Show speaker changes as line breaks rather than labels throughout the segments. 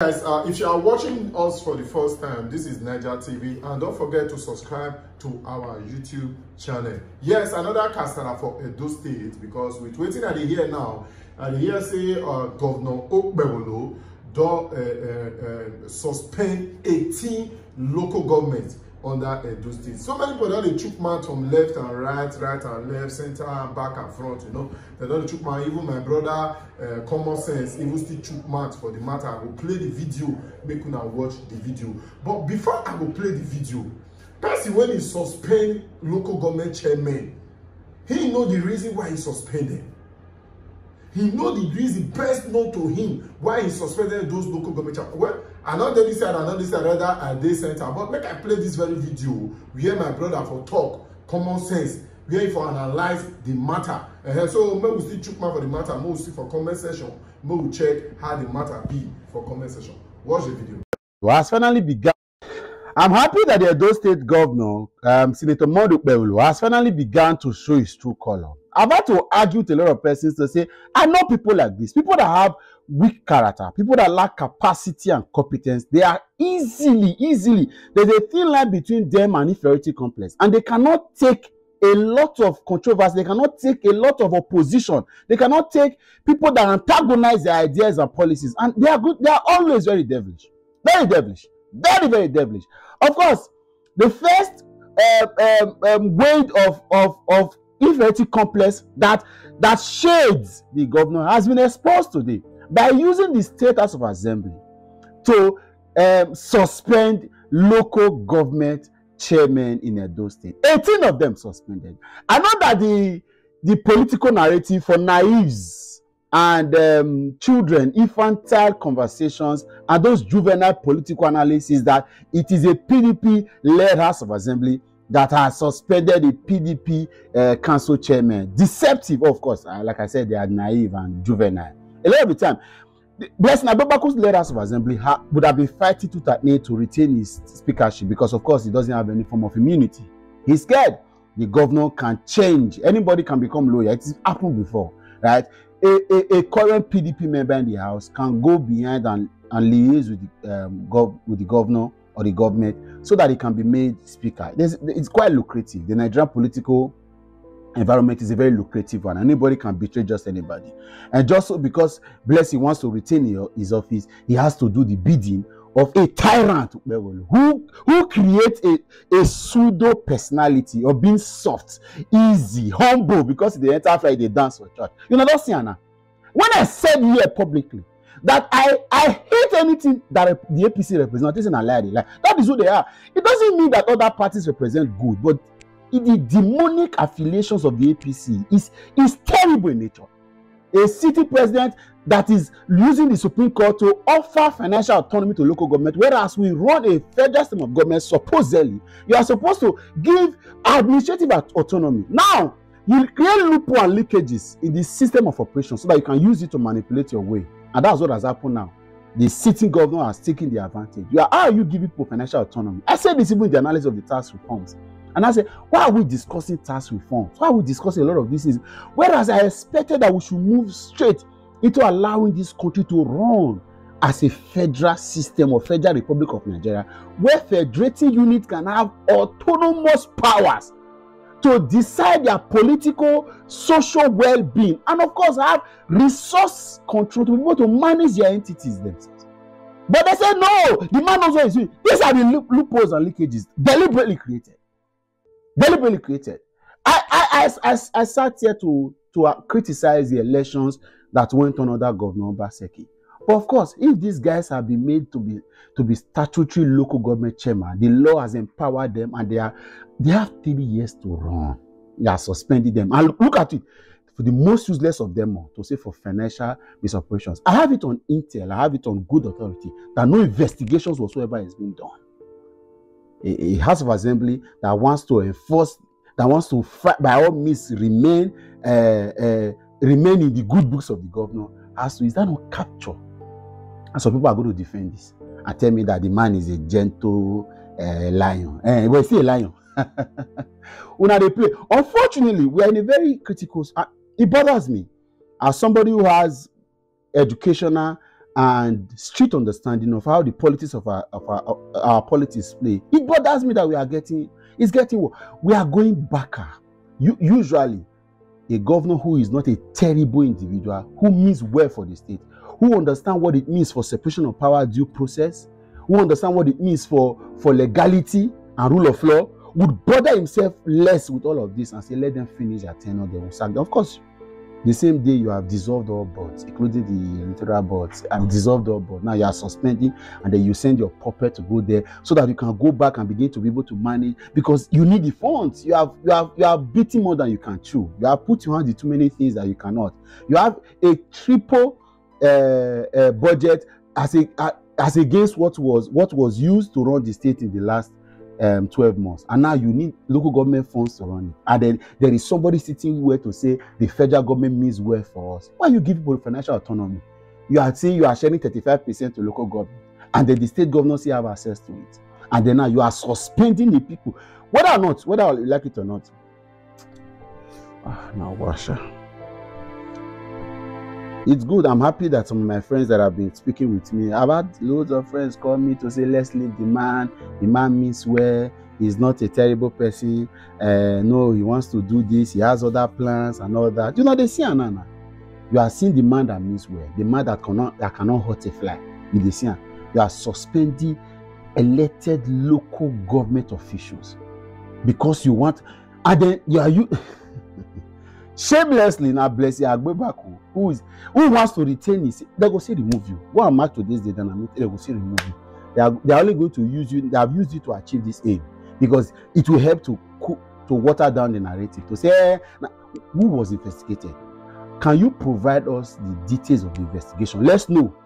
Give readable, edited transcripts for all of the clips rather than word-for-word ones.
Guys, if you are watching us for the first time, this is Niger TV, and don't forget to subscribe to our YouTube channel. Yes, another caster for Edo State, because with waiting at the here now, and here say Governor Okpebholo don't suspend 18 local governments under Edo State. So many people don't chook mouth from left and right and left, center and back and front, you know. They don't chook mouth. Even my brother, Common Sense, even still chook mouth for the matter. I will play the video, make you now watch the video. But before I will play the video, person when he suspend local government chairman, he know the reason why he suspended. He know the reason best known to him why he suspended those local government chairmen. Well, I know this side, I know this side, rather at this center. But make I play this very video where my brother for talk, common sense, where he for analyze the matter. So maybe we still check for the matter, maybe we see for comment section, maybe we check how the matter be for comment section. Watch the video.
Well, has finally begun. I'm happy that the Edo State Governor, Senator Modu Okpebholo, has finally begun to show his true color. I've had to argue with a lot of persons to say, I know people like this, people that have weak character, people that lack capacity and competence, they are easily, there's a thin line between them and inferiority complex, and they cannot take a lot of controversy, they cannot take a lot of opposition, they cannot take people that antagonize their ideas and policies, and they are good, they are always very devilish, very devilish. Of course, the first wave of inferiority complex that shades the governor has been exposed today by using the State House of Assembly to suspend local government chairmen in Edo State. 18 of them suspended. I know that the political narrative for naives and children, infantile conversations, and those juvenile political analysis that it is a PDP-led House of Assembly that has suspended the PDP council chairman. Deceptive, of course. Like I said, they are naive and juvenile. A lot of the time, Blessing Agbebaku's led House of Assembly would have been fighting tooth and nail to retain his speakership because, of course, he doesn't have any form of immunity. He's scared. The governor can change. Anybody can become lawyer. It's happened before, right? A current PDP member in the House can go behind and liaise with the governor or the government so that he can be made speaker. It's quite lucrative. The Nigerian political environment is a very lucrative one. Anybody can betray just anybody. And just so because Blessing wants to retain his office, he has to do the bidding of a tyrant who creates a pseudo personality of being soft, easy, humble, because they enter Friday, they dance for church. You know, that's Sienna. When I said here publicly that I hate anything that the APC represents, and like that is who they are. It doesn't mean that other parties represent good, but the demonic affiliations of the APC is terrible in nature. A city president that is using the Supreme Court to offer financial autonomy to local government, whereas we run a federal system of government, supposedly, you are supposed to give administrative autonomy. Now, you create loophole and leakages in the system of operations so that you can use it to manipulate your way. And that's what has happened now. The sitting governor has taken the advantage. How are you giving people financial autonomy? I said this even in the analysis of the tax reforms. And I said, why are we discussing tax reforms? Why are we discussing a lot of these things? Whereas I expected that we should move straight into allowing this country to run as a federal system or Federal Republic of Nigeria, where federating units can have autonomous powers to decide their political, social well-being, and of course have resource control to be able to manage their entities themselves. But they said, no, the man knows what he's doing. These are the loopholes and leakages deliberately created. I sat here to criticize the elections that went on under Governor Obaseki. But of course, if these guys have been made to be statutory local government chairman, the law has empowered them, and they have 3 years to run. They are suspending them. And look at it. For the most useless of them all, to say for financial misoperations. I have it on intel, I have it on good authority, that no investigations whatsoever is being done. A House of Assembly that wants to enforce, that wants to fight, by all means remain in the good books of the governor, has to, is that not capture? And some people are going to defend this and tell me that the man is a gentle lion. Well, he's still a lion. When they play. Unfortunately, we are in a very critical. It bothers me as somebody who has educational and street understanding of how the politics of our politics play, it bothers me that it's getting we are going back. Usually a governor who is not a terrible individual, who means well for the state, who understands what it means for separation of power due process, who understands what it means for legality and rule of law, would bother himself less with all of this and say, let them finish their tenure, they will sack them. Of course, the same day you have dissolved all boards, including the electoral boards, and dissolved all boards. Now you are suspending, and then you send your puppet to go there so that you can go back and begin to be able to manage, because you need the funds. You have beaten more than you can chew. You have put your hand in too many things that you cannot. You have a triple budget as against what was used to run the state in the last 12 months, and now you need local government funds to run it, and then there is somebody sitting where to say the federal government means well for us. Why you give people financial autonomy? You are saying you are sharing 35% to local government, and then the state governors still have access to it, and then now you are suspending the people, whether you like it or not. Now Washa. It's good. I'm happy that some of my friends that have been speaking with me, I've had loads of friends call me to say, let's leave the man. The man means well. He's not a terrible person. No, he wants to do this. He has other plans and all that. You know, they see Anana. You are seeing the man that means well, the man that cannot hurt a fly. You see, you are suspending elected local government officials because you want, and then you shamelessly now bless you Agbebaku, who wants to retain his, they go say remove you. Go and mark to this day, then they will say remove you. They are only going to use you. They have used you to achieve this aim because it will help to water down the narrative. To say, now, who was investigated? Can you provide us the details of the investigation? Let's know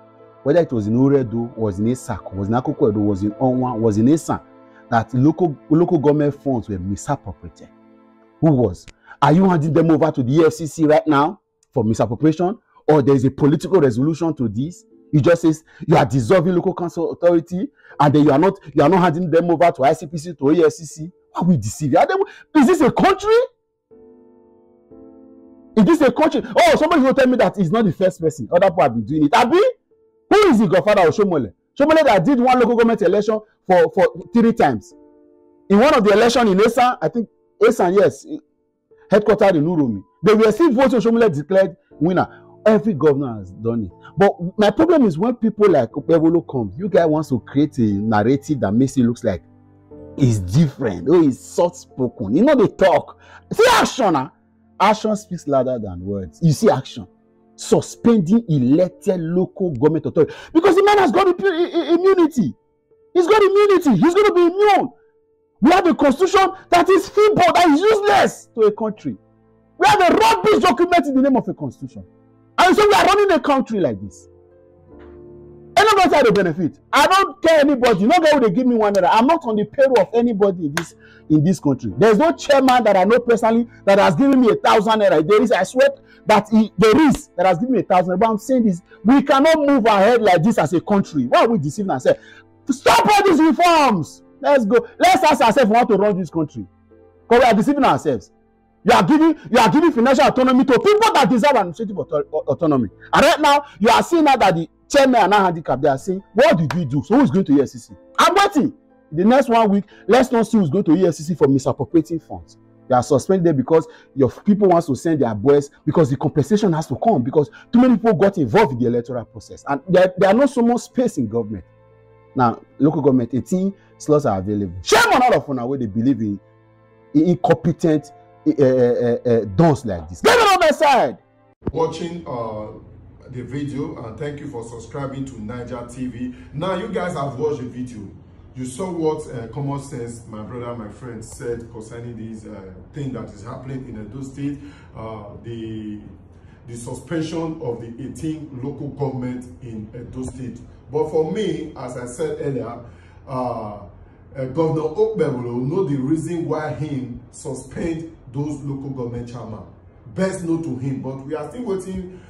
whether it was in Oredo, was in Esak, was in Akoko Edo, was in Onwa, was in Esan, that local government funds were misappropriated. Who was? Are you handing them over to the EFCC right now for misappropriation, or there is a political resolution to this? You just say you are dissolving local council authority, and then you are not handing them over to ICPC, to EFCC. Why are we deceiving? Is this a country? Is this a country? Oh, somebody will tell me that he's not the first person. Other people have been doing it. Abi, who is the godfather of Shomole? Shomole that did one local government election for 3 times. In one of the elections in Esan, I think Esan, yes, headquartered in Uromi, they were still voting. Shomole declared winner. Every governor has done it. But my problem is when people like Okpebholo come, you guys want to create a narrative that makes it look like it's different. Oh, it's soft spoken. You know, they talk. See action, huh? Action speaks louder than words. You see action. Suspending elected local government authority. Because the man has got immunity. He's got immunity. He's going to be immune. We have a constitution that is feeble, that is useless to a country. We have a rubbish document in the name of a constitution. And so we are running a country like this. Anybody had a benefit. I don't care anybody. You know why they give me $1. I'm not on the payroll of anybody in this country. There's no chairman that I know personally that has given me $1,000. There is, I swear that there is that has given me $1,000. But I'm saying this: we cannot move ahead like this as a country. Why are we deceiving ourselves? Stop all these reforms. Let's go. Let's ask ourselves how to run this country. Because we are deceiving ourselves. You are giving financial autonomy to people that deserve administrative autonomy. And right now, you are seeing now that the chairman are now handicapped. They are saying, what did we do? So who is going to EFCC? I'm waiting. The next 1 week, let's not see who's going to EFCC for misappropriating funds. They are suspended because your people want to send their boys, because the compensation has to come, because too many people got involved in the electoral process. And there are not so much space in government. Now, local government, 18 slots are available. Shame on all of them where they believe in incompetent dons like this. Get it on my side.
Watching the video, and thank you for subscribing to Naija TV. Now you guys have watched the video. You saw what common sense my brother, my friend said concerning this thing that is happening in Edo State, the suspension of the 18 local government in Edo State. But for me, as I said earlier, Governor Okpebholo know the reason why him suspend those local government chairmen. Best known to him, but we are still waiting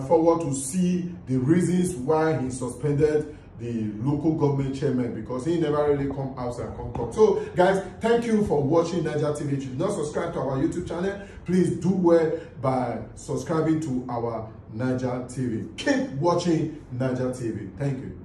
forward to see the reasons why he suspended the local government chairman, because he never really come out and come talk. So guys, thank you for watching Naija TV. If you do not subscribe to our YouTube channel, please do well by subscribing to our Niger TV. Keep watching Niger TV. Thank you.